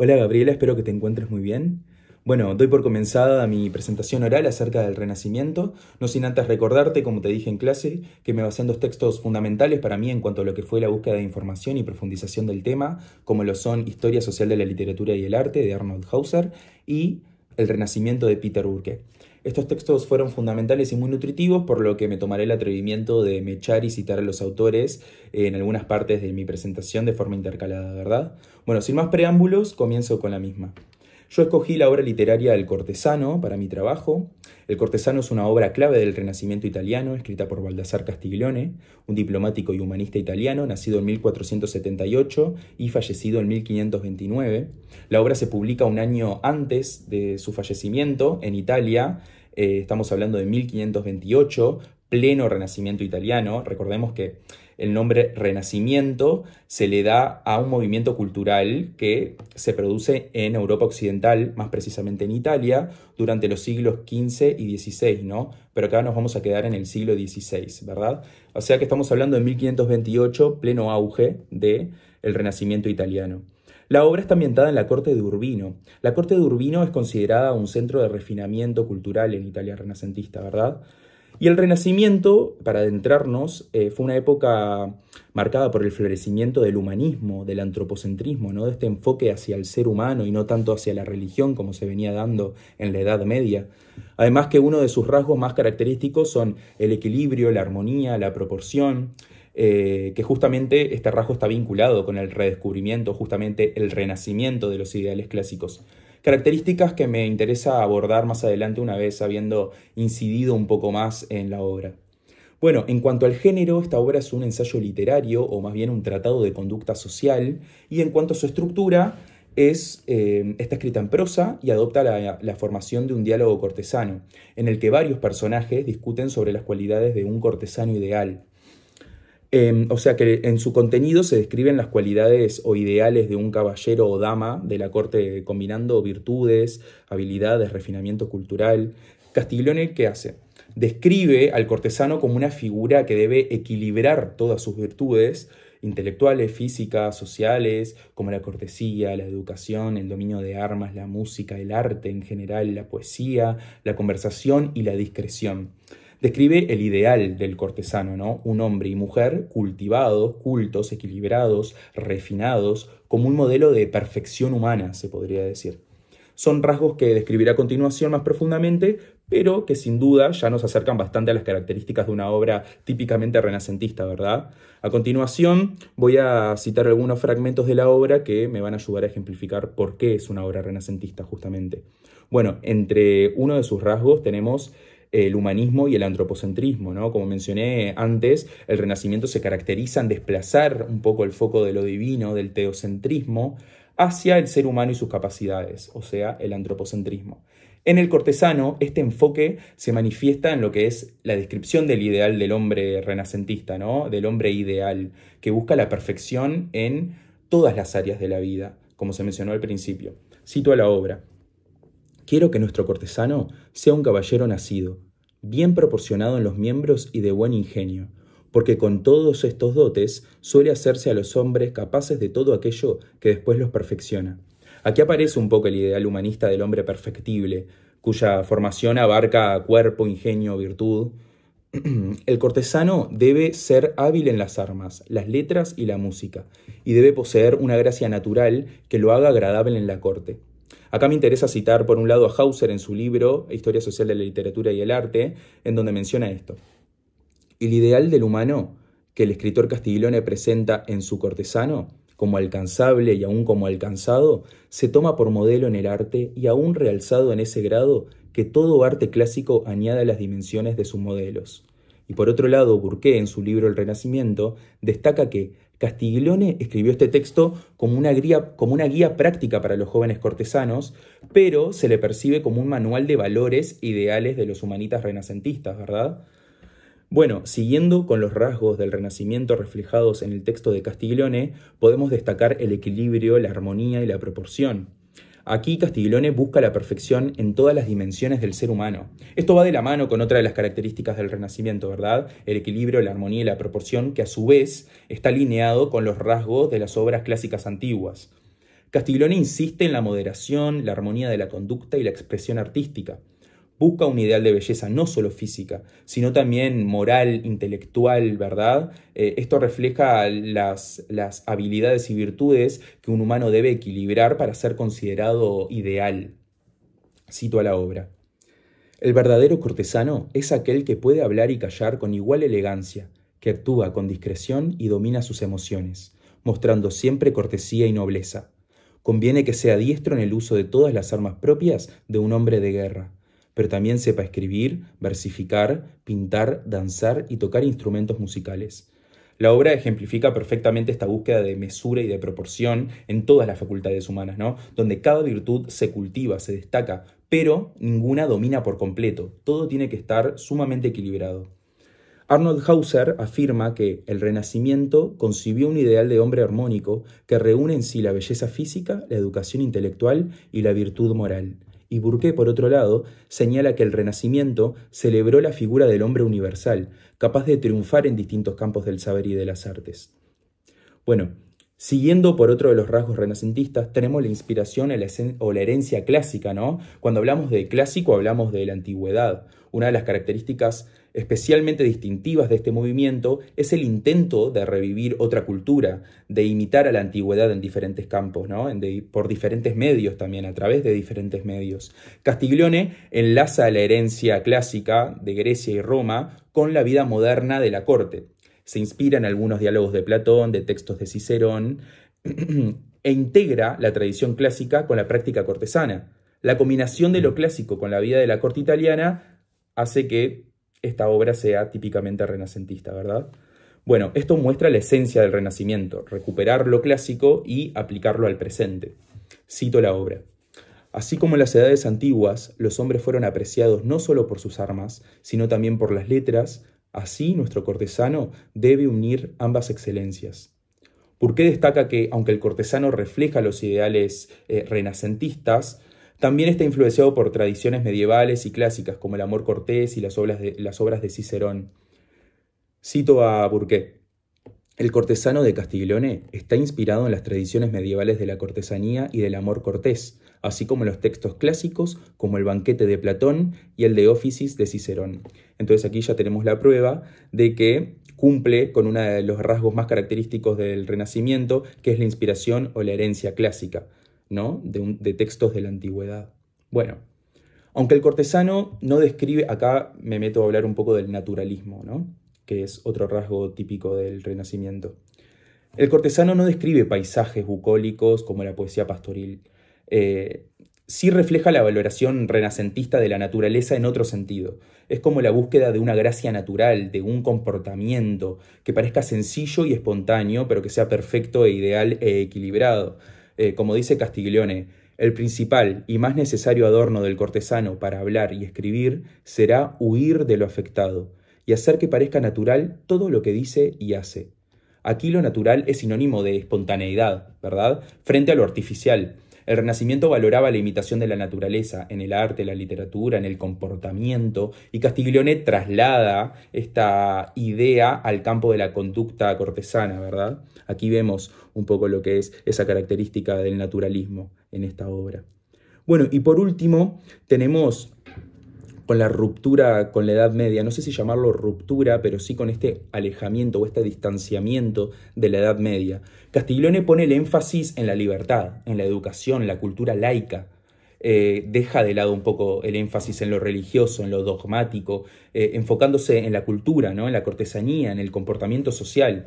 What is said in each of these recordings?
Hola Gabriela, espero que te encuentres muy bien. Bueno, doy por comenzada mi presentación oral acerca del Renacimiento, no sin antes recordarte, como te dije en clase, que me basé en dos textos fundamentales para mí en cuanto a lo que fue la búsqueda de información y profundización del tema, como lo son Historia Social de la Literatura y el Arte de Arnold Hauser y El Renacimiento de Peter Burke. Estos textos fueron fundamentales y muy nutritivos, por lo que me tomaré el atrevimiento de mechar y citar a los autores en algunas partes de mi presentación de forma intercalada, ¿verdad? Bueno, sin más preámbulos, comienzo con la misma. Yo escogí la obra literaria El Cortesano para mi trabajo. El Cortesano es una obra clave del Renacimiento italiano, escrita por Baldassare Castiglione, un diplomático y humanista italiano, nacido en 1478 y fallecido en 1529. La obra se publica un año antes de su fallecimiento en Italia, estamos hablando de 1528, pleno Renacimiento italiano. Recordemos que el nombre Renacimiento se le da a un movimiento cultural que se produce en Europa Occidental, más precisamente en Italia, durante los siglos XV y XVI, ¿no? Pero acá nos vamos a quedar en el siglo XVI, ¿verdad? O sea que estamos hablando de 1528, pleno auge del Renacimiento italiano. La obra está ambientada en la corte de Urbino. La corte de Urbino es considerada un centro de refinamiento cultural en Italia renacentista, ¿verdad? Y el Renacimiento, para adentrarnos, fue una época marcada por el florecimiento del humanismo, del antropocentrismo, ¿no? De este enfoque hacia el ser humano y no tanto hacia la religión como se venía dando en la Edad Media. Además que uno de sus rasgos más característicos son el equilibrio, la armonía, la proporción, que justamente este rasgo está vinculado con el redescubrimiento, justamente el renacimiento de los ideales clásicos. Características que me interesa abordar más adelante una vez habiendo incidido un poco más en la obra. Bueno, en cuanto al género, esta obra es un ensayo literario o más bien un tratado de conducta social, y en cuanto a su estructura, está escrita en prosa y adopta la formación de un diálogo cortesano, en el que varios personajes discuten sobre las cualidades de un cortesano ideal. O sea que en su contenido se describen las cualidades o ideales de un caballero o dama de la corte, combinando virtudes, habilidades, refinamiento cultural. Castiglione, ¿qué hace? Describe al cortesano como una figura que debe equilibrar todas sus virtudes intelectuales, físicas, sociales, como la cortesía, la educación, el dominio de armas, la música, el arte en general, la poesía, la conversación y la discreción. Describe el ideal del cortesano, ¿no? Un hombre y mujer cultivados, cultos, equilibrados, refinados, como un modelo de perfección humana, se podría decir. Son rasgos que describiré a continuación más profundamente, pero que sin duda ya nos acercan bastante a las características de una obra típicamente renacentista, ¿verdad? A continuación voy a citar algunos fragmentos de la obra que me van a ayudar a ejemplificar por qué es una obra renacentista, justamente. Bueno, entre uno de sus rasgos tenemos el humanismo y el antropocentrismo, ¿no? Como mencioné antes, el Renacimiento se caracteriza en desplazar un poco el foco de lo divino, del teocentrismo, hacia el ser humano y sus capacidades, o sea, el antropocentrismo. En el cortesano, este enfoque se manifiesta en lo que es la descripción del ideal del hombre renacentista, ¿no? Del hombre ideal, que busca la perfección en todas las áreas de la vida, como se mencionó al principio. Cito a la obra. Quiero que nuestro cortesano sea un caballero nacido, bien proporcionado en los miembros y de buen ingenio, porque con todos estos dotes suele hacerse a los hombres capaces de todo aquello que después los perfecciona. Aquí aparece un poco el ideal humanista del hombre perfectible, cuya formación abarca cuerpo, ingenio, virtud. El cortesano debe ser hábil en las armas, las letras y la música, y debe poseer una gracia natural que lo haga agradable en la corte. Acá me interesa citar por un lado a Hauser en su libro Historia Social de la Literatura y el Arte, en donde menciona esto. El ideal del humano que el escritor Castiglione presenta en su cortesano, como alcanzable y aún como alcanzado, se toma por modelo en el arte y aún realzado en ese grado que todo arte clásico añade las dimensiones de sus modelos. Y por otro lado, Burke, en su libro El Renacimiento, destaca que Castiglione escribió este texto como una guía práctica para los jóvenes cortesanos, pero se le percibe como un manual de valores e ideales de los humanitas renacentistas, ¿verdad? Bueno, siguiendo con los rasgos del Renacimiento reflejados en el texto de Castiglione, podemos destacar el equilibrio, la armonía y la proporción. Aquí Castiglione busca la perfección en todas las dimensiones del ser humano. Esto va de la mano con otra de las características del Renacimiento, ¿verdad? El equilibrio, la armonía y la proporción, que a su vez está alineado con los rasgos de las obras clásicas antiguas. Castiglione insiste en la moderación, la armonía de la conducta y la expresión artística. Busca un ideal de belleza no solo física, sino también moral, intelectual, ¿verdad? Esto refleja las habilidades y virtudes que un humano debe equilibrar para ser considerado ideal. Cito a la obra. El verdadero cortesano es aquel que puede hablar y callar con igual elegancia, que actúa con discreción y domina sus emociones, mostrando siempre cortesía y nobleza. Conviene que sea diestro en el uso de todas las armas propias de un hombre de guerra, pero también sepa escribir, versificar, pintar, danzar y tocar instrumentos musicales. La obra ejemplifica perfectamente esta búsqueda de mesura y de proporción en todas las facultades humanas, ¿no? Donde cada virtud se cultiva, se destaca, pero ninguna domina por completo. Todo tiene que estar sumamente equilibrado. Arnold Hauser afirma que el Renacimiento concibió un ideal de hombre armónico que reúne en sí la belleza física, la educación intelectual y la virtud moral. Y Burke, por otro lado, señala que el Renacimiento celebró la figura del hombre universal, capaz de triunfar en distintos campos del saber y de las artes. Bueno, siguiendo por otro de los rasgos renacentistas, tenemos la inspiración o la herencia clásica, ¿no? Cuando hablamos de clásico, hablamos de la antigüedad. Una de las características especialmente distintivas de este movimiento es el intento de revivir otra cultura, de imitar a la antigüedad en diferentes campos, ¿no? Por diferentes medios también, a través de diferentes medios. Castiglione enlaza la herencia clásica de Grecia y Roma con la vida moderna de la corte. Se inspira en algunos diálogos de Platón, de textos de Cicerón, e integra la tradición clásica con la práctica cortesana. La combinación de lo clásico con la vida de la corte italiana hace que esta obra sea típicamente renacentista, ¿verdad? Bueno, esto muestra la esencia del Renacimiento, recuperar lo clásico y aplicarlo al presente. Cito la obra. Así como en las edades antiguas, los hombres fueron apreciados no solo por sus armas, sino también por las letras, así nuestro cortesano debe unir ambas excelencias. Burke destaca que, aunque el cortesano refleja los ideales renacentistas, también está influenciado por tradiciones medievales y clásicas como el amor cortés y las obras de Cicerón. Cito a Burke. El cortesano de Castiglione está inspirado en las tradiciones medievales de la cortesanía y del amor cortés, así como en los textos clásicos como el banquete de Platón y el de Óficis de Cicerón. Entonces aquí ya tenemos la prueba de que cumple con uno de los rasgos más característicos del Renacimiento, que es la inspiración o la herencia clásica, ¿no? de textos de la antigüedad. Bueno, aunque el cortesano no describe, acá me meto a hablar un poco del naturalismo, ¿no? Que es otro rasgo típico del Renacimiento. El cortesano no describe paisajes bucólicos como la poesía pastoril. Sí refleja la valoración renacentista de la naturaleza en otro sentido. Es como la búsqueda de una gracia natural, de un comportamiento que parezca sencillo y espontáneo, pero que sea perfecto e ideal e equilibrado. Como dice Castiglione, el principal y más necesario adorno del cortesano para hablar y escribir será huir de lo afectado y hacer que parezca natural todo lo que dice y hace. Aquí lo natural es sinónimo de espontaneidad, ¿verdad? Frente a lo artificial. El Renacimiento valoraba la imitación de la naturaleza en el arte, la literatura, en el comportamiento, y Castiglione traslada esta idea al campo de la conducta cortesana, ¿verdad? Aquí vemos un poco lo que es esa característica del naturalismo en esta obra. Bueno, y por último tenemos con la ruptura con la Edad Media, no sé si llamarlo ruptura, pero sí con este alejamiento o este distanciamiento de la Edad Media. Castiglione pone el énfasis en la libertad, en la educación, en la cultura laica. Deja de lado un poco el énfasis en lo religioso, en lo dogmático, enfocándose en la cultura, ¿no? En la cortesanía, en el comportamiento social.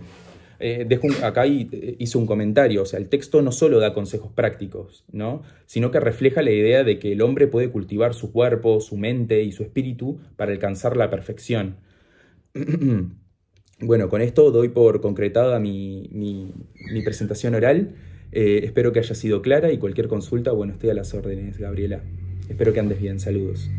Acá hice un comentario, o sea, el texto no solo da consejos prácticos, ¿no? Sino que refleja la idea de que el hombre puede cultivar su cuerpo, su mente y su espíritu para alcanzar la perfección. Bueno, con esto doy por concretada mi presentación oral. Espero que haya sido clara y cualquier consulta, bueno, estoy a las órdenes, Gabriela. Espero que andes bien. Saludos.